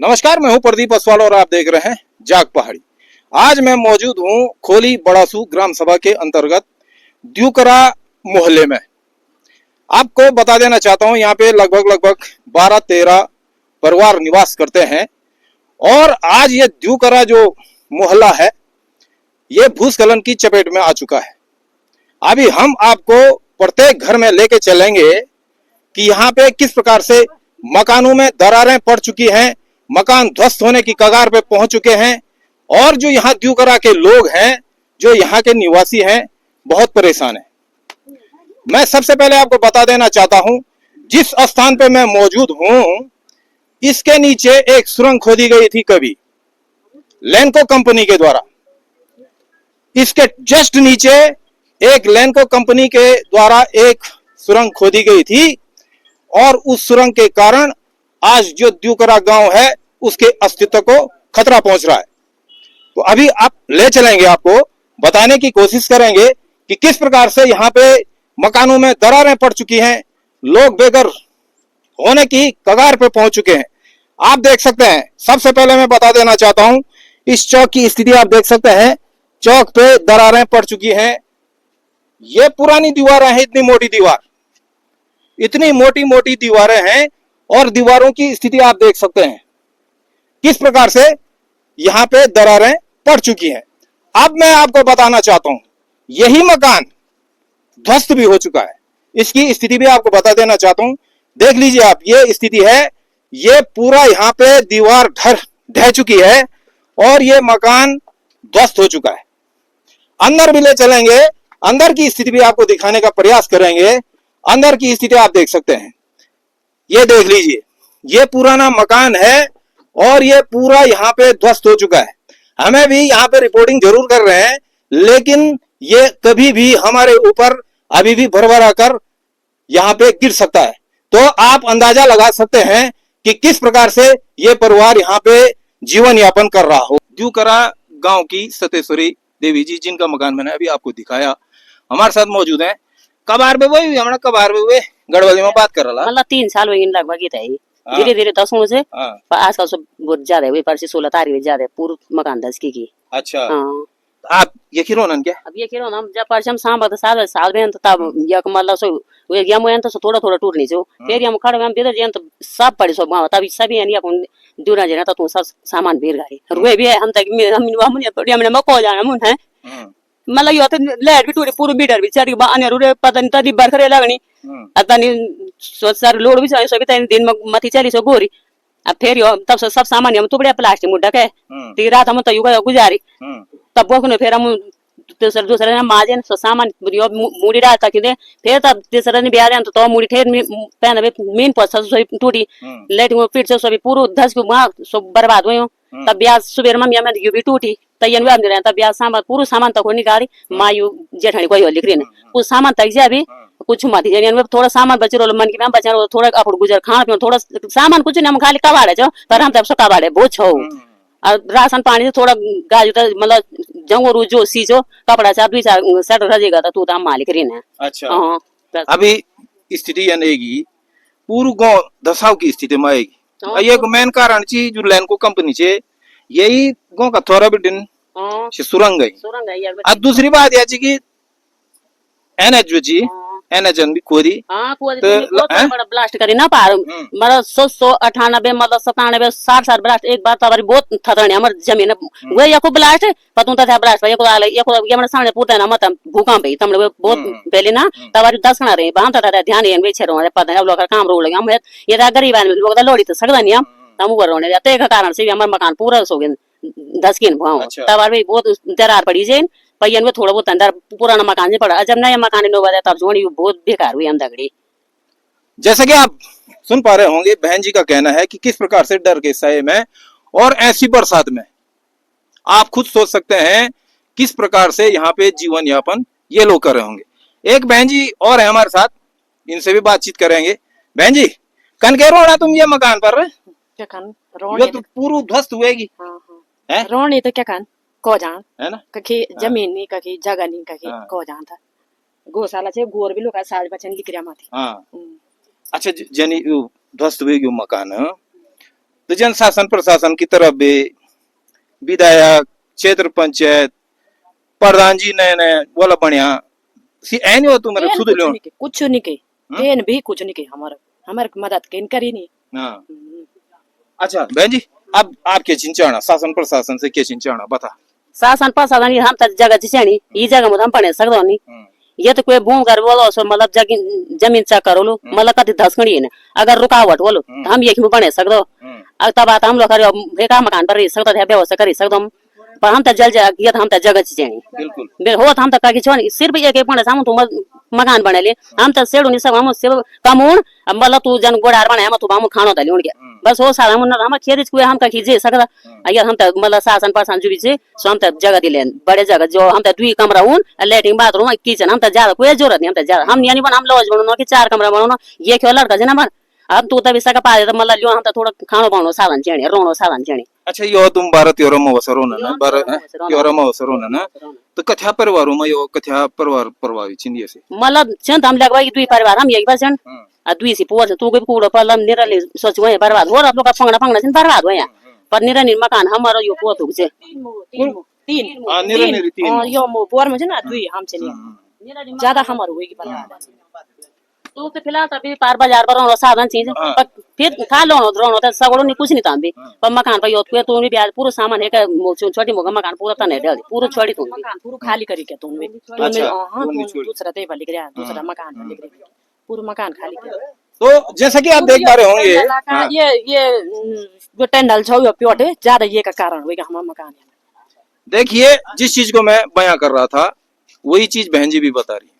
नमस्कार, मैं हूं प्रदीप असवाल और आप देख रहे हैं जाग पहाड़ी। आज मैं मौजूद हूं खोली बड़ासू ग्राम सभा के अंतर्गत द्यूकरा मोहल्ले में। आपको बता देना चाहता हूं, यहाँ पे लगभग 12-13 परिवार निवास करते हैं और आज ये द्यूकरा जो मोहल्ला है ये भूस्खलन की चपेट में आ चुका है। अभी हम आपको प्रत्येक घर में लेके चलेंगे कि यहाँ पे किस प्रकार से मकानों में दरारें पड़ चुकी हैं, मकान ध्वस्त होने की कगार पे पहुंच चुके हैं और जो यहाँ द्यूकरा के लोग हैं, जो यहाँ के निवासी हैं, बहुत परेशान हैं। मैं सबसे पहले आपको बता देना चाहता हूं, जिस स्थान पे मैं मौजूद हूं इसके नीचे एक सुरंग खोदी गई थी कभी लैंको कंपनी के द्वारा। इसके जस्ट नीचे एक लैंको कंपनी के द्वारा एक सुरंग खोदी गई थी और उस सुरंग के कारण आज जो द्यूकरा गांव है उसके अस्तित्व को खतरा पहुंच रहा है। तो अभी आप ले चलेंगे, आपको बताने की कोशिश करेंगे कि किस प्रकार से यहाँ पे मकानों में दरारें पड़ चुकी हैं, लोग बेघर होने की कगार पे पहुंच चुके हैं। आप देख सकते हैं, सबसे पहले मैं बता देना चाहता हूं, इस चौक की स्थिति आप देख सकते हैं। चौक पे दरारें पड़ चुकी हैं। ये पुरानी दीवारें हैं, इतनी मोटी दीवार, इतनी मोटी मोटी दीवारें हैं और दीवारों की स्थिति आप देख सकते हैं किस प्रकार से यहां पे दरारें पड़ चुकी हैं। अब मैं आपको बताना चाहता हूं, यही मकान ध्वस्त भी हो चुका है। इसकी स्थिति भी आपको बता देना चाहता हूं। देख लीजिए आप, ये स्थिति है, ये पूरा यहां पे दीवार ढह चुकी है और ये मकान ध्वस्त हो चुका है। अंदर भी ले चलेंगे, अंदर की स्थिति भी आपको दिखाने का प्रयास करेंगे। अंदर की स्थिति आप देख सकते हैं, ये देख लीजिए, ये पुराना मकान है और ये पूरा यहाँ पे ध्वस्त हो चुका है। हमें भी यहाँ पे रिपोर्टिंग जरूर कर रहे हैं, लेकिन ये कभी भी हमारे ऊपर अभी भी भरभरा कर यहाँ पे गिर सकता है। तो आप अंदाजा लगा सकते हैं कि किस प्रकार से ये परिवार यहाँ पे जीवन यापन कर रहा हो। द्यूकरा गांव की सतेश्वरी देवी जी, जिनका मकान मैंने अभी आपको दिखाया, हमारे साथ मौजूद है। कबार में वही हमारा कबार में हुए गढ़वाली में बात कर रहा, मतलब 3 साल हो गए लगभग। धीरे धीरे दसों से आजकल सब बहुत ज्यादा हुई, पर 16 तारीख ज्यादा पूरा मकान दस की। अच्छा, आप ये खिरोनन क्या? अब ये खिरोन हम जब परसम शाम बता साल में तब यक मतलब सो वे गया मोयन तो थोड़ा थोड़ा टूटनी जो फिर हम खड़े हम बेदर जन तो सब पड़ी सो तब सभी यानी अपन दूरा जना तो सब सामान भीर गए रुए भी हम तक हम थोड़ी हमने मको जाना मुन है। मतलब यो तो लाइट भी टूटी, पूरी मीटर भी चढ़ी बाने रुरे पता नहीं तदी बरखरे लगनी अतनी सर लोड भी चाहिए सो भी दिन में मथी चली सो गोरी। अब फिर यो तब सब सामान हम टुकड़े प्लास्टिक मुड्डा के ती रात हम तो युगा गुजारी। तब बोकने फिर हम दूसरे ने माजे सो सामान यो मुड़ी डालता कि दे फिर तब तीसरे ने बिहार तो मुड़ी ठेर पहने मीन पस सो टूटी लेट वो फिर से सो भी पूरा धस के वहां सो बर्बाद हुए। तब ब्याज सुबह मम्मी हमें यू भी टूटी तयन भी अंदर तब ब्याज सामान पूरा सामान तक निकाली मायू जेठानी कोई लिख रही ना कुछ सामान तक जा भी कुछ मत जन थोड़ा सामान बच रो मन की में बचा रो थोड़ा अपन गुजर खाना पीना थोड़ा सामान कुछ नहीं हम खाली कबाड़े जो पर हम तब सो कबाड़े बहुत छो और राशन पानी से थोड़ा गाजू मतलब जंगो रू जो सी जो कपड़ा चार दुई चार सेट रजेगा तो तू तो हम मालिक रही ना। अच्छा, अभी स्थिति ये रहेगी पूरा गांव दसाव की स्थिति में आएगी। ये मेन कारण ची जो लैंको कंपनी छे यही गांव का थोड़ा भी दिन सुरंग गई। अब दूसरी बात यह कि एनएच जो जी एनएचएन भी खोदी तो बड़ा ब्लास्ट करी ना पार मतलब 198 मतलब 97 60 ब्लास्ट एक बार तबारी बहुत थतरने हमर जमीन वो एको ब्लास्ट पतू था ब्लास्ट एको आले एको ये हमर सामने पूरता ना मत भूकंप है तमले बहुत पहले ना तबारी 10 कना रहे बांध था ध्यान ये वे छरो पता है लोग काम रो लगे हम ये गरीब आदमी लोग लोड़ी तो सकदा नहीं हम ऊपर रोने जाते के कारण से हमर मकान पूरा हो गए 10 किन भाव तबारी बहुत दरार पड़ी जे पयन में थोड़ा बहुत अंदर पुराना मकान से पड़ा जब नया मकान नो बजा तब जोड़ी बहुत बेकार हुई हम दगड़ी। जैसे कि आप सुन पा रहे होंगे, बहन जी का कहना है कि किस प्रकार से डर के साये में और ऐसी बरसात में आप खुद सोच सकते हैं किस प्रकार से यहाँ पे जीवन यापन ये लोग कर रहे होंगे। एक बहन जी और है हमारे साथ, इनसे भी बातचीत करेंगे। बहन जी, कन कह रोना तुम ये मकान पर तो पूरा ध्वस्त हुएगी रोनी तो क्या कान को जान है ना, कखी जमीन नहीं कखी जगह नहीं कखी को जान था गौशाला से गोर भी लोग साज बचन लिख रहा माथी। अच्छा, जनी ध्वस्त हुएगी मकान तो जन शासन प्रशासन की तरफ भी विधायक क्षेत्र पंचायत प्रधान जी ने बोला बढ़िया सी ऐन हो तुम एन खुद कुछ लो नहीं के, कुछ नहीं के, एन भी कुछ नहीं के, हमारे मदद के करी नहीं। हाँ अच्छा बहन जी अब आप क्या चिंचाना शासन प्रशासन से क्या चिंचाना बता शासन प्रशासन हम तक जगह जिसे ई जगह में हम पढ़े सकदो नहीं ये तो कोई भूम कर बोलो सो मतलब जमीन चेक करो लो मतलब कति धसकड़ी है ना अगर रुकावट बोलो तो हम यही में बने सकदो अब तब बात हम लोग बेका मकान पर रह सकते थे व्यवस्था कर सकदो हम पर हम तक जल ये हम तक जगह चाहिए बिल्कुल हो हम तक की छोड़ सिर्फ एक एक पड़े हम तुम मकान बने ले हम तक सेड़ू नहीं सब हम सिर्फ कमून मतलब तू जन गोड़ार बने हम तू हम खानो तली उड़ गया बस वो सारा हम खेत कुए हम तक खींचे सकदा अगर हम तक मतलब शासन प्रशासन जो भी से सो हम तक जगह दिले बड़े जगह जो हम तक 2 कमरा उन लैट्रिन बाथरूम किचन हम तक ज्यादा कोई जरूरत नहीं हम तक ज्यादा हम यानी बन हम लॉज बनानो कि 4 कमरा बनानो ये क्यों लड़का जना मन अब तू तभी सका पाए तो मतलब लियो हम तक थोड़ा खानो पानो साधन चेणी रोनो साधन चेणी अच्छा यो तुम भारत योरम अवसरों ना भारत योरम अवसरों ना तो कथ्या परिवारों में यो कथ्या परिवार प्रभावित छिंदिए से मतलब छन हम लगवा 2 परिवार हम यही बसन आ 2 सी पोर तू के कूड़ो पलम निरले सोच वही बर्बाद हो लोग का पंगना पंगना छन बर्बाद हो पर निरनी मकान हमारो यो पोतु से तीन हां निरनी तीन यो मो बोर में ना 2 हम से नहीं ज्यादा हमारो होगी बर्बाद तो फिलहाल तभी पार बाजार पर रोनो साधन चीज पर फिर खा लो रोनो तो सगड़ो नहीं कुछ नहीं तांबे पर मकान पर यो तू भी ब्याज पूरा सामान है का छोटी मोगा मकान पूरा तने दे पूरा छोड़ी तू मकान पूरा खाली करी के तुम हां दूसरा दे वाली गया दूसरा मकान वाली गया पूरा मकान खाली कर तो जैसा कि आप देख पा रहे होंगे ये जो टेंडल छौ यो प्योट है ज्यादा ये का कारण होगा हमारा मकान है। देखिए जिस चीज को मैं बयां कर रहा था वही चीज बहन जी भी बता रही है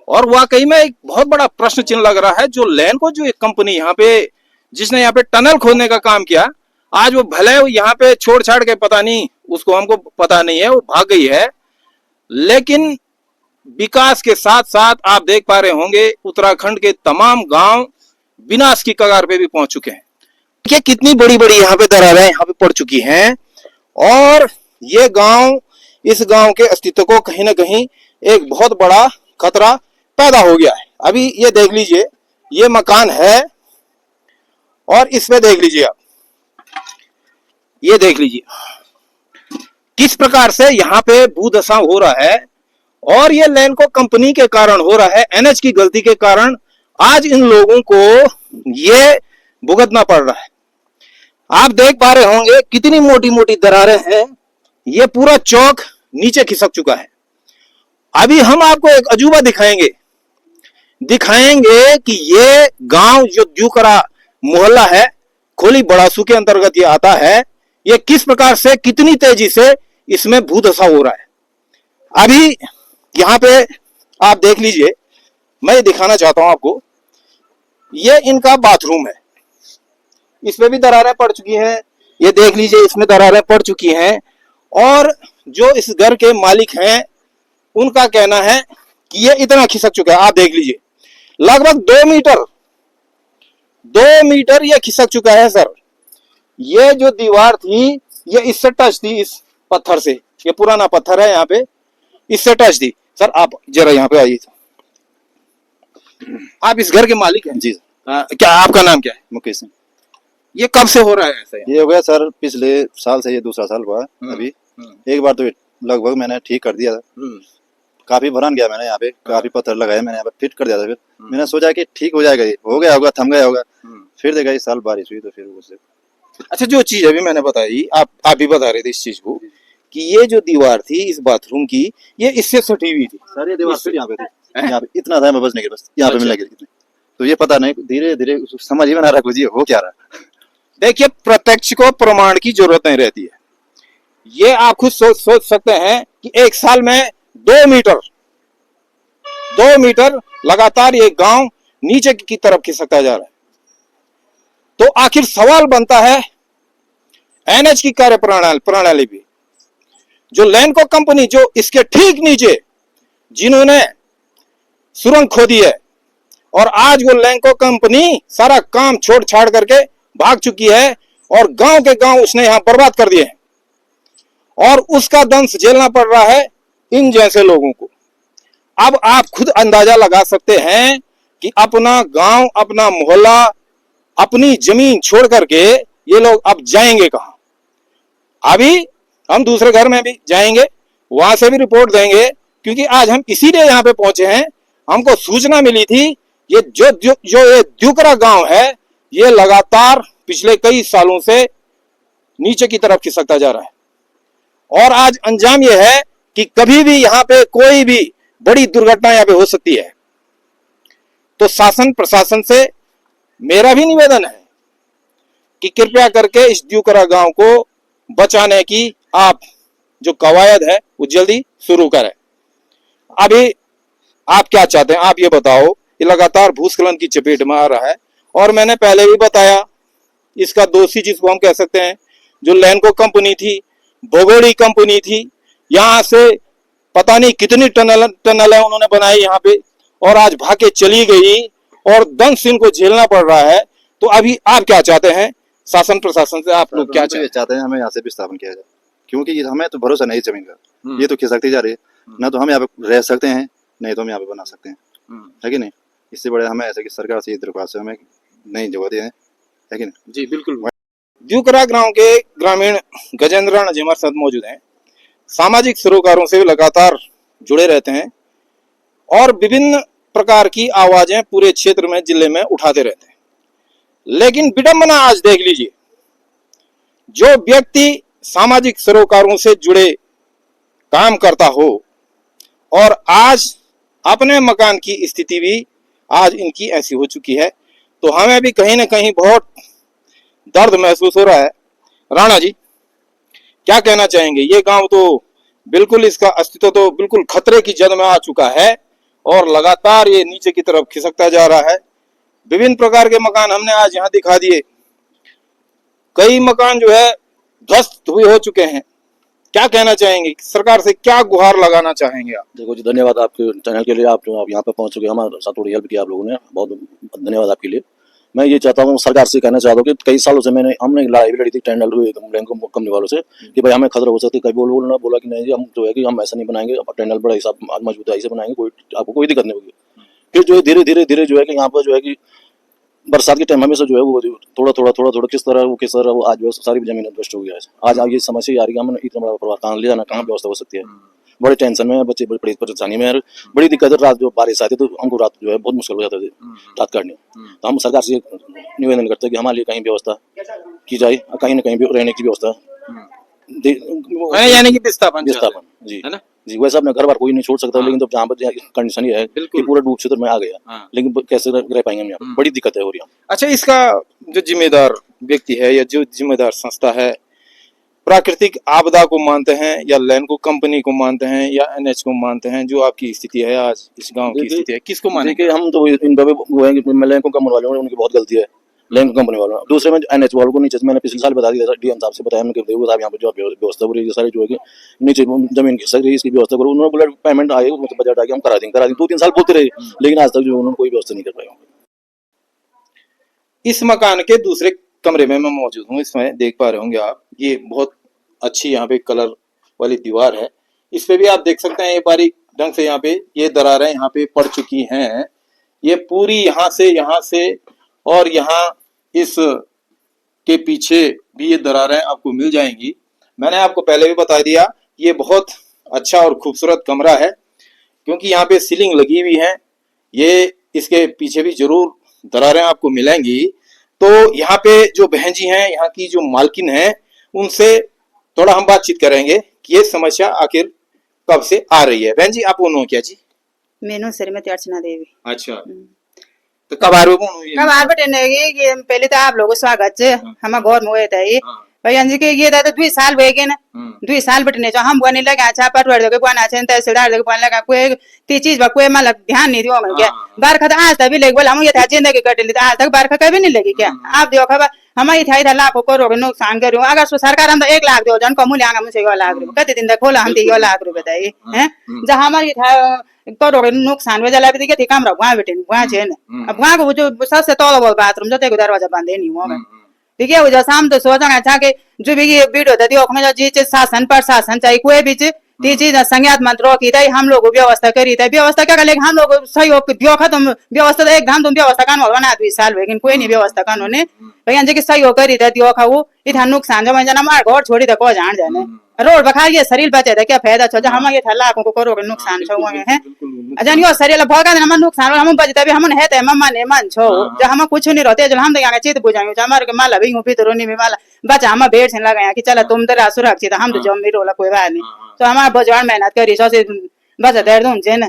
और वाकई में एक बहुत बड़ा प्रश्न चिन्ह लग रहा है जो लैंड को जो एक कंपनी यहाँ पे जिसने यहाँ पे टनल खोदने का काम किया आज वो भले यहाँ पे छोड़ छाड़ के पता नहीं उसको हमको पता नहीं है वो भाग गई है लेकिन विकास के साथ साथ आप देख पा रहे होंगे उत्तराखंड के तमाम गांव विनाश की कगार पे भी पहुंच चुके हैं देखिए कितनी बड़ी बड़ी यहाँ पे दरारें यहाँ पे पड़ चुकी हैं और ये गांव इस गांव के अस्तित्व को कहीं ना कहीं एक बहुत बड़ा खतरा पैदा हो गया है। अभी ये देख लीजिए ये मकान है और इसमें देख लीजिए आप ये देख लीजिए किस प्रकार से यहाँ पे भूदशा हो रहा है और ये लैंडको कंपनी के कारण हो रहा है एनएच की गलती के कारण आज इन लोगों को ये भुगतना पड़ रहा है। आप देख पा रहे होंगे कितनी मोटी मोटी दरारें हैं ये पूरा चौक नीचे खिसक चुका है। अभी हम आपको एक अजूबा दिखाएंगे कि ये गांव जो द्यूकरा मोहल्ला है खोली बड़ासू के अंतर्गत ये आता है ये किस प्रकार से कितनी तेजी से इसमें भूदशा हो रहा है। अभी यहाँ पे आप देख लीजिए मैं ये दिखाना चाहता हूं आपको ये इनका बाथरूम है इसमें भी दरारें पड़ चुकी हैं ये देख लीजिए इसमें दरारें पड़ चुकी हैं और जो इस घर के मालिक हैं उनका कहना है कि ये इतना खिसक चुका है। आप देख लीजिए लगभग 2 मीटर ये खिसक चुका है सर। ये जो दीवार थी ये इससे टच थी इस पत्थर से ये पुराना पत्थर है यहाँ पे इससे टच थी। सर आप जरा यहाँ पे आइए आप इस घर के मालिक हैं जी क्या आपका नाम क्या है? मुकेश सिंह। ये कब से हो रहा है ऐसा? ये हो गया सर पिछले साल से ये दूसरा साल हुआ अभी एक बार तो लगभग मैंने ठीक कर दिया था काफी भरन गया मैंने यहाँ पे काफी पत्थर लगाए मैंने यहाँ पे फिट कर दिया था फिर मैंने सोचा कि ठीक हो जाएगा ये हो गया होगा थम गया होगा फिर देखा इस साल बारिश हुई तो फिर उससे अच्छा जो चीज अभी मैंने बताई आप भी बता रहे थे इस चीज को कि ये जो दीवार थी इस बाथरूम की ये इससे सटी हुई थी सर ये दीवार फिर यहाँ पे थी यहाँ पे इतना था मैं बचने के बस यहाँ पे मिला गया तो ये पता नहीं धीरे धीरे समझ ही में ना रहा कुछ ये हो क्या रहा। देखिए प्रत्यक्ष को प्रमाण की जरूरत नहीं रहती है ये आप खुद सोच सकते हैं कि एक साल में 2 मीटर लगातार ये गांव नीचे की तरफ खिसकता जा रहा है। तो आखिर सवाल बनता है एनएच की कार्य प्रणाली भी जो लैंडको कंपनी जो इसके ठीक नीचे जिन्होंने सुरंग खोदी है और आज वो लैंडको कंपनी सारा काम छोड़ छाड़ करके भाग चुकी है और गांव के गांव उसने यहां बर्बाद कर दिए हैं और उसका दंश झेलना पड़ रहा है इन जैसे लोगों को। अब आप खुद अंदाजा लगा सकते हैं कि अपना गांव अपना मोहल्ला अपनी जमीन छोड़ करके ये लोग अब जाएंगे कहाँ? अभी हम दूसरे घर में भी जाएंगे, वहां से भी रिपोर्ट देंगे, क्योंकि आज हम इसीलिए यहाँ पे पहुंचे हैं। हमको सूचना मिली थी ये जो ये द्युकरा गांव है, ये लगातार पिछले कई सालों से नीचे की तरफ खिसकता जा रहा है और आज अंजाम यह है कि कभी भी यहाँ पे कोई भी बड़ी दुर्घटना यहाँ पे हो सकती है। तो शासन प्रशासन से मेरा भी निवेदन है कि कृपया करके इस द्युकरा गांव को बचाने की आप जो कवायद है वो जल्दी शुरू करें। अभी आप क्या चाहते हैं, आप ये बताओ। ये लगातार भूस्खलन की चपेट में आ रहा है और मैंने पहले भी बताया, इसका दोषी जिसको हम कह सकते हैं, जो लैंको कंपनी थी, भगोड़ी कंपनी थी, यहां से पता नहीं कितनी टनल उन्होंने बनाई यहाँ पे और आज भागे चली गई और दंश इनको झेलना पड़ रहा है। तो अभी आप क्या चाहते हैं शासन प्रशासन से, आप लोग क्या चाहते हैं? हमें यहाँ से विस्थापन किया जाए, क्योंकि हमें तो भरोसा नहीं जमीन का, ये तो खिसकती जा रही है ना। तो हम यहाँ पे रह सकते हैं, नहीं तो हम यहाँ पे बना सकते हैं, है कि नहीं? इससे बड़े हमें ऐसा कि सरकार से ये दरख्वास्त है, हमें नहीं जगह दिए, है कि नहीं? जी बिल्कुल। द्युकरा गांव के ग्रामीण गजेंद्र राणा जी हमारे साथ मौजूद हैं। सामाजिक सरोकारों से लगातार जुड़े रहते हैं और विभिन्न प्रकार की आवाजें पूरे क्षेत्र में, जिले में उठाते रहते हैं। लेकिन विडंबना आज देख लीजिए, जो व्यक्ति सामाजिक सरोकारों से जुड़े काम करता हो और आज अपने मकान की स्थिति भी आज इनकी ऐसी हो चुकी है, तो हमें भी कहीं ना कहीं बहुत दर्द महसूस हो रहा है। राणा जी क्या कहना चाहेंगे? ये गांव तो बिल्कुल, इसका अस्तित्व तो बिल्कुल खतरे की जद में आ चुका है और लगातार ये नीचे की तरफ खिसकता जा रहा है। विभिन्न प्रकार के मकान हमने आज यहाँ दिखा दिए, कई मकान जो है ध्वस्त हुए हो चुके हैं। क्या कहना चाहेंगे, सरकार से क्या गुहार लगाना चाहेंगे आप? देखो जी, धन्यवाद आपके चैनल के लिए, आप यहाँ पे पहुंच चुके, हमारे साथ थोड़ी हेल्प की आप लोगों ने, बहुत धन्यवाद आपके लिए। मैं ये चाहता हूँ, सरकार से कहना चाहता हूँ कि कई सालों से हमने लड़ाई भी लड़ी थी टैंडल हुई लैंको कंपनी वालों से कि भाई हमें खतरा हो सकती है। कभी बोला बोला कि नहीं जी, हम जो है कि हम ऐसा नहीं बनाएंगे, टैंडल बड़ा हिसाब मजबूताई से बनाएंगे, कोई आपको कोई दिक्कत नहीं होगी। फिर जो है धीरे धीरे जो है कि यहाँ पर जो है कि बरसात के टाइम हमेशा जो है वो थोड़ा किस तरह वो आज जो सारी जमीन नष्ट हो गया है। आज ये समस्या आ रही है, हमने इतना बड़ा परिवार कहाँ ले जाना, कहाँ व्यवस्था हो सकती है। बड़े टेंशन में, बच्चे बड़ी परेशानी में, बड़ी दिक्कत है। रात जो बारिश आती तो हमको रात जो है बहुत मुश्किल हो जाता था रात काटनी। तो हम सरकार से निवेदन करते हैं कि हमारे लिए कहीं व्यवस्था की जाए, कहीं ना कहीं भी रहने की व्यवस्था, यानी कि विस्थापन जी है ना जी। वैसे अपने घर बार कोई नहीं छोड़ सकता, लेकिन तो जहाँ पर कंडीशन ये है कि पूरा डूब क्षेत्र में आ गया, लेकिन कैसे रह पाएंगे हम यहाँ? बड़ी दिक्कत है हो रही है। अच्छा, इसका जो जिम्मेदार व्यक्ति है या जो जिम्मेदार संस्था है, प्राकृतिक आपदा को मानते हैं या लैंको कंपनी को मानते हैं या एनएच को मानते हैं? जो आपकी स्थिति है आज, इस गांव की स्थिति है, किसको मानेंगे? हम तो इन लैंको कंपनी वाले उनकी बहुत गलती है, लैंको कंपनी वालों। दूसरे में एनएच वालों को नीचे, मैंने पिछले साल बता दिया था, डीएम साहब से बताया मैंने, साहब यहाँ पे जो व्यवस्था हो रही है सारी जो है नीचे जमीन की सर इसकी व्यवस्था करो। उन्होंने बोला पेमेंट आए, बजट आगे हम करा देंगे। 2-3 साल बोलते रहे, लेकिन आज तक जो उन्होंने कोई व्यवस्था नहीं कर पाया। इस मकान के दूसरे कमरे में मैं मौजूद हूँ। इसमें देख पा रहे होंगे आप, ये बहुत अच्छी यहाँ पे कलर वाली दीवार है। इस पे भी आप देख सकते हैं, ये बारीक ढंग से यहाँ पे ये दरारें यहाँ पे पड़ चुकी हैं। ये पूरी यहाँ से और यहाँ इस के पीछे भी ये दरारें आपको मिल जाएंगी। मैंने आपको पहले भी बता दिया, ये बहुत अच्छा और खूबसूरत कमरा है क्योंकि यहाँ पे सीलिंग लगी हुई है। ये इसके पीछे भी जरूर दरारें आपको मिलेंगी। तो यहाँ पे जो बहन जी हैं, यहाँ की जो मालकिन है, उनसे थोड़ा हम बातचीत करेंगे कि ये समस्या आखिर कब से आ रही है। बहन जी, आप उन्होंने क्या जी? मेनू श्रीमती अर्चना देवी। अच्छा, तो कब आ रहे हो? कब आ बटे ये पहले तो आप लोगों स्वागत से हम घर में हुए थे भैया जी के ये तो 2 साल भए गए ना, 2 साल बटने जो हम बने लगा अच्छा पटवर दे बना छै त सिडार दे बन लगा कोई ती चीज बा कोई मतलब ध्यान नहीं दियो मन क्या बारखा तो आज तक भी लग बोला हम ये था जिंदगी कट ली आज तक बारखा कभी नहीं लगी क्या? आप देखो खबर हमारी था इधर लाखों करोड़ नुकसान करो। अगर सरकार हम तो 1 लाख दो जन को मूल्य आगा मुझे 1 लाख रुपए कते दिन तक खोला हम 1 लाख रुपए दे हैं जहां हमारी था करोड़ नुकसान हो जाला भी काम रहा वहां बेटे वहां छे ना। अब वहां को जो सबसे तौल बाथरूम जो दरवाजा बंद नहीं हुआ मैं ठीक है। वो जो शाम तो सोचा अच्छा कि जो भी ये वीडियो दे दियो हमें जी शासन प्रशासन चाहिए कोई भी ती चीज संज्ञात मत रोकी थे हम लोग व्यवस्था करी थे व्यवस्था क्या कर हम लोग सहयोग दियो खत्म व्यवस्था तो एकदम तुम व्यवस्था कान बना 2 साल लेकिन कोई नहीं व्यवस्था कानून भैया जी सहयोग करी थे दियो खाऊ इतना नुकसान जो जना हमारे घर छोड़ी थे को जान जाने रोड बखा ये शरीर बचे थे क्या फायदा छो हम ये था लाखों को करोड़ नुकसान छो है अजन यो शरीर भगा देना मन नुकसान हम बचते भी हम है ते मम्मा ने मन छो जो हम कुछ नहीं रहते जो हम तो यहाँ चित बुझाएंगे जो हमारे माला भी भीतर नहीं माला बचा हम भेड़ से लगाया कि चला तुम तो सुरक्षित हम तो जम रोला कोई बात नहीं तो हमारे बजवान मेहनत करी सो से बचा दे दूं जे ना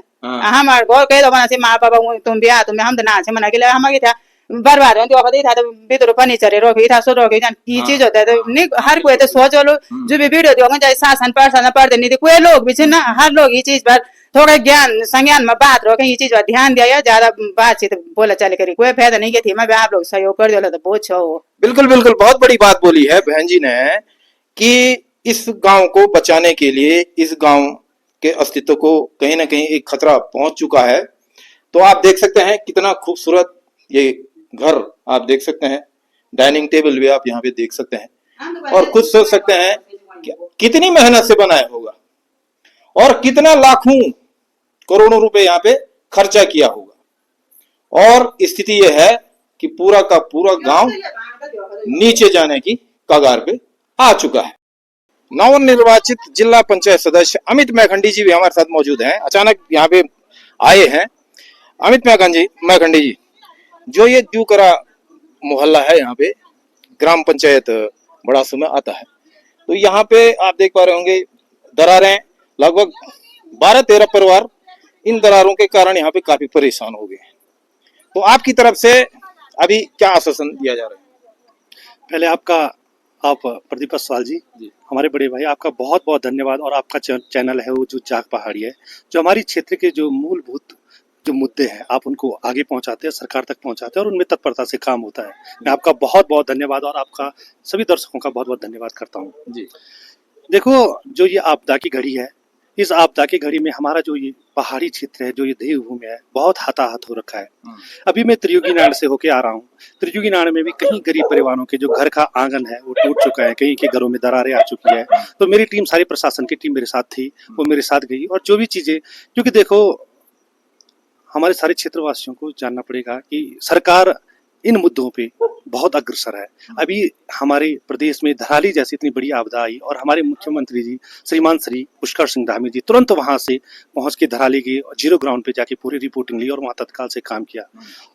हमारे घर कह दो बना से माँ बाबा तुम भी आ तुम हम तो ना से मना के लिए हम क्या बर्बाद हो तो था तो भीतर फर्नीचर रोकी था सो रोकी की चीज होता है तो नहीं हर कोई तो सोचो लो जो भी वीडियो दियो चाहे शासन प्रशासन पढ़ते नहीं कोई लोग भी ना हर लोग ये चीज पर थोड़ा ज्ञान संज्ञान में बात रोके ये चीज पर ध्यान दिया ज्यादा बातचीत बोला चले करी कोई फायदा नहीं की थी मैं आप लोग सहयोग कर दो तो बहुत छो बिल्कुल बिल्कुल बहुत बड़ी बात बोली है बहन जी ने कि इस गांव को बचाने के लिए इस गांव के अस्तित्व को कहीं ना कहीं एक खतरा पहुंच चुका है। तो आप देख सकते हैं कितना खूबसूरत ये घर आप देख सकते हैं, डाइनिंग टेबल भी आप यहाँ पे देख सकते हैं और खुद सोच सकते हैं कि कितनी मेहनत से बनाया होगा और कितना लाखों करोड़ों रुपए यहाँ पे खर्चा किया होगा। और स्थिति यह है कि पूरा का पूरा गांव नीचे जाने की कगार पे आ चुका है। नवनिर्वाचित जिला पंचायत सदस्य अमित मैखंडी जी भी हमारे साथ मौजूद हैं, अचानक यहाँ पे आए हैं। अमित मैखंडी जी, जो ये द्यूकरा मोहल्ला है यहाँ पे ग्राम पंचायत बड़ासू में आता है, तो यहाँ पे आप देख पा रहे होंगे दरारें, लगभग 12-13 परिवार इन दरारों के कारण यहाँ पे काफी परेशान हो गए हैं। तो आपकी तरफ से अभी क्या आश्वासन दिया जा रहा है? पहले आप प्रदीप सवाल जी हमारे बड़े भाई, आपका बहुत बहुत धन्यवाद। और आपका चैनल है वो जो जाग पहाड़ी है, जो हमारी क्षेत्र के जो मूलभूत जो मुद्दे हैं आप उनको आगे पहुंचाते हैं, सरकार तक पहुंचाते हैं और उनमें तत्परता से काम होता है। मैं आपका बहुत बहुत धन्यवाद और आपका सभी दर्शकों का बहुत बहुत धन्यवाद करता हूँ जी। देखो, जो ये आपदा की घड़ी है, इस आपदा की घड़ी में हमारा जो ये पहाड़ी क्षेत्र है, जो ये देवभूमि है, बहुत हताहत हो रखा है। अभी मैं त्रियुगी नाड़ से होके आ रहा हूँ। त्रियुगी नाड़ में भी कहीं गरीब परिवारों के जो घर का आंगन है वो टूट चुका है, कहीं के घरों में दरारें आ चुकी है। तो मेरी टीम, सारी प्रशासन की टीम मेरे साथ थी, वो मेरे साथ गई और जो भी चीजें, क्योंकि देखो हमारे सारे क्षेत्रवासियों को जानना पड़ेगा कि सरकार इन मुद्दों पे बहुत अग्रसर है। अभी हमारे प्रदेश में धराली जैसी इतनी बड़ी आपदा आई और हमारे मुख्यमंत्री जी श्रीमान श्री पुष्कर सिंह धामी जी तुरंत वहां से पहुंच के धराली गए, जीरो ग्राउंड पे जाके पूरी रिपोर्टिंग ली और वहां तत्काल से काम किया।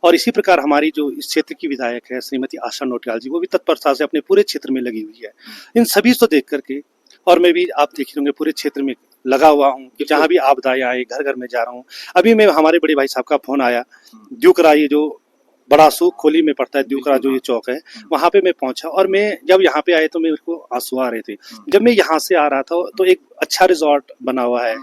और इसी प्रकार हमारी जो इस क्षेत्र की विधायक है श्रीमती आशा नोटियाल जी, वो भी तत्परता से अपने पूरे क्षेत्र में लगी हुई है। इन सभी को देख करके, और मैं भी आप देख होंगे पूरे क्षेत्र में लगा हुआ हूँ कि जहाँ भी आपदाएं आए घर घर में जा रहा हूँ। अभी मैं हमारे बड़े भाई साहब का फोन आया, द्यूकरा ये जो बड़ासू खोली में पड़ता है, द्यूकरा जो ये चौक है, वहां पे मैं पहुंचा और मैं जब यहाँ पे आए तो मेरे को आंसू आ रहे थे। जब मैं यहाँ से आ रहा था तो एक अच्छा रिजॉर्ट बना हुआ है,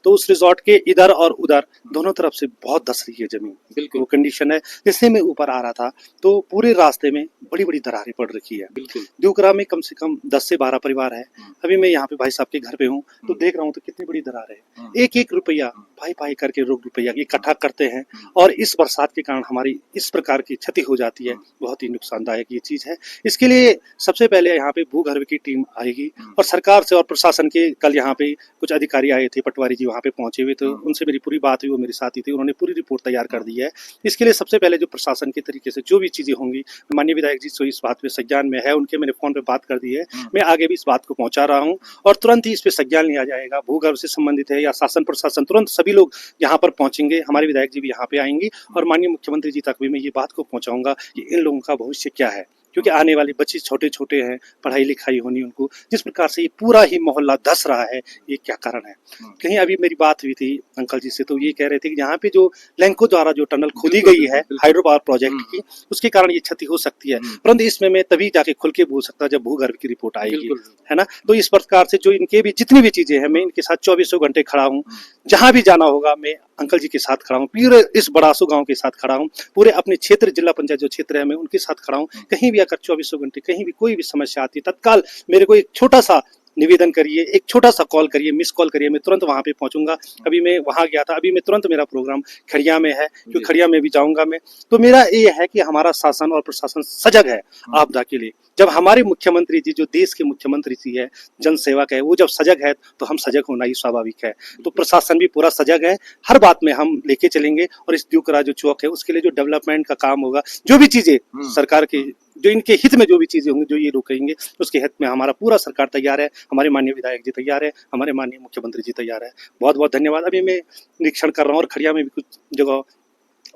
तो उस रिजॉर्ट के इधर और उधर दोनों तरफ से बहुत धस रही है जमीन, बिल्कुल वो कंडीशन है। जैसे मैं ऊपर आ रहा था तो पूरे रास्ते में बड़ी बड़ी दरारें पड़ रखी है। द्यूकरा में कम से कम 10 से 12 परिवार है। अभी मैं यहाँ पे भाई साहब के घर पे हूँ तो देख रहा हूँ तो कितनी बड़ी दरार है। एक एक रुपया भाई करके रुपया इकट्ठा करते हैं और इस बरसात के कारण हमारी इस प्रकार की क्षति हो जाती है। बहुत ही नुकसानदायक ये चीज है। इसके लिए सबसे पहले यहाँ पे भूगर्भ की टीम आएगी और सरकार से और प्रशासन के, कल यहाँ पे कुछ अधिकारी आए थे, पटवारी जी वहाँ पे पहुंचे हुए, तो उनसे मेरी पूरी बात हुई, वो मेरे साथ ही थे, उन्होंने पूरी रिपोर्ट तैयार कर दी है। इसके लिए सबसे पहले जो प्रशासन के तरीके से जो भी चीजें होंगी, माननीय विधायक जी तो इस बात पे संज्ञान में है, उनके मैंने फोन पे बात कर दी है। मैं आगे भी इस बात को पहुंचा रहा हूँ और तुरंत ही इस पे संज्ञान लिया जाएगा। भूगर्भ से संबंधित है या शासन प्रशासन, तुरंत सभी लोग यहाँ पर पहुंचेंगे। हमारे विधायक जी भी यहाँ पे आएंगे और माननीय मुख्यमंत्री जी तक भी मैं ये बात को पहुंचाऊंगा कि इन लोगों का भविष्य क्या है, क्योंकि आने वाले बच्चे छोटे छोटे हैं, पढ़ाई लिखाई होनी उनको। जिस प्रकार से ये पूरा ही मोहल्ला धस रहा है, ये क्या कारण है। कहीं अभी मेरी बात हुई थी अंकल जी से, तो ये कह रहे थे कि यहाँ पे जो लैंको द्वारा जो टनल खोदी गई है हाइड्रो पावर प्रोजेक्ट की, उसके कारण ये क्षति हो सकती है। परंतु इसमें मैं तभी जाके खुल के बोल सकता जब भूगर्भ की रिपोर्ट आएगी, है ना। तो इस प्रकार से जो इनके भी जितनी भी चीजें हैं, मैं इनके साथ 24 घंटे खड़ा हूँ। जहां भी जाना होगा मैं अंकल जी के साथ खड़ा हूँ, पूरे इस बड़ासू गांव के साथ खड़ा हूँ, पूरे अपने क्षेत्र जिला पंचायत जो क्षेत्र है मैं उनके साथ खड़ा हूँ। कहीं भी अगर 24 घंटे कहीं भी कोई भी समस्या आती है, तत्काल मेरे को एक छोटा सा निवेदन करिए, एक छोटा सा कॉल करिए, मिस कॉल करिए, मैं तुरंत वहाँ पे पहुंचूंगा। अभी मैं वहाँ गया था, अभी मैं तुरंत, मेरा प्रोग्राम खड़िया में है, क्योंकि खड़िया में भी जाऊंगा मैं। तो मेरा ये है कि हमारा शासन और प्रशासन सजग है आपदा के लिए। जब हमारे मुख्यमंत्री जी, जो देश के मुख्यमंत्री जी है, जन सेवक है, वो जब सजग है तो हम सजग होना ही स्वाभाविक है। तो प्रशासन भी पूरा सजग है, हर बात में हम लेके चलेंगे। और इस द्यूकरा जो चौक है उसके लिए जो डेवलपमेंट का काम होगा, जो भी चीजें सरकार के, जो इनके हित में जो भी चीजें होंगी, जो ये लोग कहेंगे, उसके हित में हमारा पूरा सरकार तैयार है, हमारे माननीय विधायक जी तैयार है, हमारे माननीय मुख्यमंत्री जी तैयार है। बहुत बहुत धन्यवाद। अभी मैं निरीक्षण कर रहा हूँ और खड़िया में भी कुछ जगह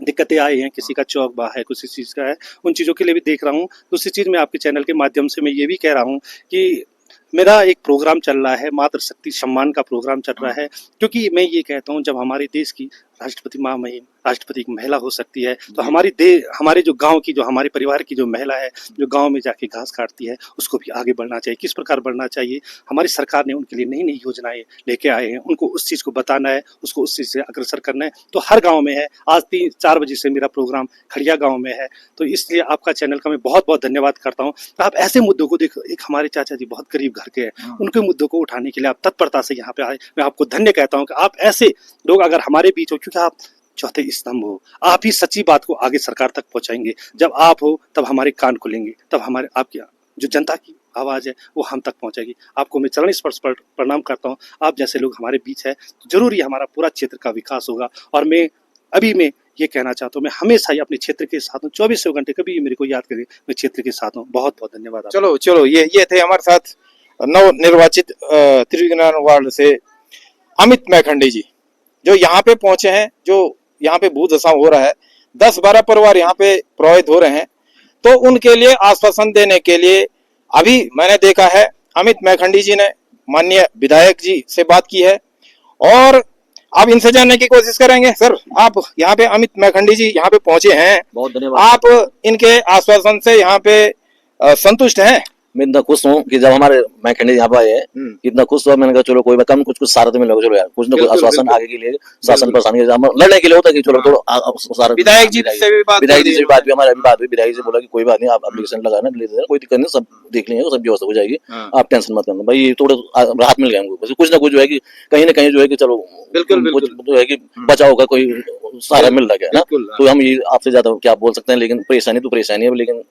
दिक्कतें आई हैं, किसी का चौक बा है, किसी चीज का है, उन चीजों के लिए भी देख रहा हूँ। दूसरी चीज, मैं आपके चैनल के माध्यम से मैं ये भी कह रहा हूँ कि मेरा एक प्रोग्राम चल रहा है, मातृशक्ति सम्मान का प्रोग्राम चल रहा है, क्योंकि मैं ये कहता हूँ, जब हमारे देश की राष्ट्रपति माँ महिम, राष्ट्रपति की महिला हो सकती है, तो हमारे जो गांव की, जो हमारे परिवार की जो महिला है, जो गांव में जाके घास काटती है, उसको भी आगे बढ़ना चाहिए। किस प्रकार बढ़ना चाहिए, हमारी सरकार ने उनके लिए नई नई योजनाएं लेके आए हैं, उनको उस चीज को बताना है, उसको उस चीज से अग्रसर करना है। तो हर गाँव में है, आज 3-4 बजे से मेरा प्रोग्राम खड़िया गाँव में है। तो इसलिए आपका चैनल का मैं बहुत बहुत धन्यवाद करता हूँ। तो आप ऐसे मुद्दों को देखो, एक हमारे चाचा जी बहुत गरीब घर के हैं, उनके मुद्दों को उठाने के लिए आप तत्परता से यहाँ पे आए। मैं आपको धन्य कहता हूँ कि आप ऐसे लोग अगर हमारे बीच हो, क्योंकि आप चौथे स्तंभ हो, आप ही सच्ची बात को आगे सरकार तक पहुंचाएंगे। जब आप हो तब हमारे कान खुलेंगे, तब हमारे आपकी जो जनता की आवाज है वो हम तक पहुंचेगी। आपको मैं चरण स्पर्श पर प्रणाम करता हूं। आप जैसे लोग हमारे बीच है तो जरूर ही हमारा पूरा क्षेत्र का विकास होगा। और मैं ये कहना चाहता हूँ, मैं हमेशा ही अपने क्षेत्र के साथ हूँ, 24 घंटे, कभी मेरे को याद करें, मैं क्षेत्र के साथ हूँ। बहुत बहुत धन्यवाद। चलो ये थे हमारे साथ नव निर्वाचित त्रिविक्रम वार्ड से अमित मैखंडी जी, जो यहाँ पे पहुंचे हैं, जो यहाँ पे भूदशा हो रहा है, 10-12 परिवार यहाँ पे प्रभावित हो रहे हैं। तो उनके लिए आश्वासन देने के लिए अभी मैंने देखा है अमित मैखंडी जी ने माननीय विधायक जी से बात की है, और अब इनसे जानने की कोशिश करेंगे। सर, आप यहाँ पे अमित मैखंडी जी यहाँ पे पहुंचे हैं, बहुत धन्यवाद। आप इनके आश्वासन से यहाँ पे संतुष्ट हैं? मैं इतना खुश हूँ कि जब हमारे मैखंडी यहाँ पे आए हैं, इतना खुश हुआ। मैंने कहा चलो कोई कम कुछ सहारा तो मिलेगा, चलो यार कुछ ना कुछ आश्वासन आगे के लिए, शासन प्रशासन के लड़ने के लिए होता है कि चलो थोड़ा विधायक जी से भी बात भी हमारे बात हुई। विधायक जी बोला कि कोई बात नहीं, आप एप्लीकेशन लगाना, कोई दिक्कत नहीं, सब देख लेंगे, सब व्यवस्था हो जाएगी, आप टेंशन मत करना। भाई थोड़ा राहत मिल गया हमको, कुछ ना कुछ जो है कि कहीं ना कहीं जो है कि चलो कुछ जो है कि बचाव का कोई सहारा मिल रहा है ना। तो हम ये आपसे ज्यादा क्या बोल सकते हैं, लेकिन परेशानी तो परेशानी है, लेकिन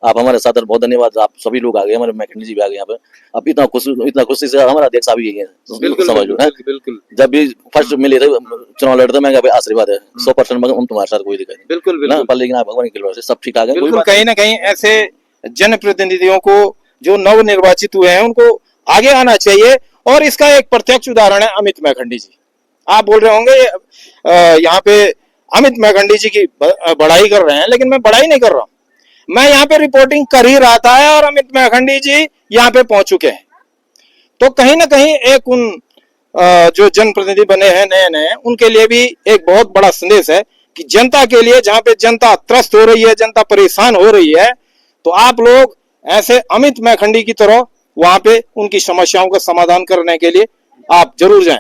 आप हमारे साथ बहुत धन्यवाद। आप सभी लोग आ गए, हमारे मैखंडी जी भी आ गए यहाँ पे। अब इतना खुशी से हमारा अध्यक्ष भी है, समझ लो। जब भी फर्स्ट मिले थे, चुनाव लड़ते, मैं कहा आशीर्वाद है 100%, हम तुम्हारे साथ कोई दिक्कत नहीं, बिल्कुल। पर लेकिन आप भगवान की कृपा से सब ठीक आ गए। कहीं ना कहीं ऐसे जनप्रतिनिधियों को, जो नव निर्वाचित हुए हैं, उनको आगे आना चाहिए। और इसका एक प्रत्यक्ष उदाहरण है अमित मैखंडी जी। आप बोल रहे होंगे यहाँ पे अमित मैखंडी जी की बड़ाई कर रहे हैं, लेकिन मैं बड़ाई नहीं कर रहा हूँ, मैं यहाँ पे रिपोर्टिंग कर ही रहा था और अमित मैखंडी जी यहाँ पे पहुंच चुके हैं। तो कहीं ना कहीं एक उन जो जनप्रतिनिधि बने हैं नए, उनके लिए भी एक बहुत बड़ा संदेश है कि जनता के लिए, जहाँ पे जनता त्रस्त हो रही है, जनता परेशान हो रही है, तो आप लोग ऐसे अमित मैखंडी की तरह वहां पे उनकी समस्याओं का समाधान करने के लिए आप जरूर जाएं।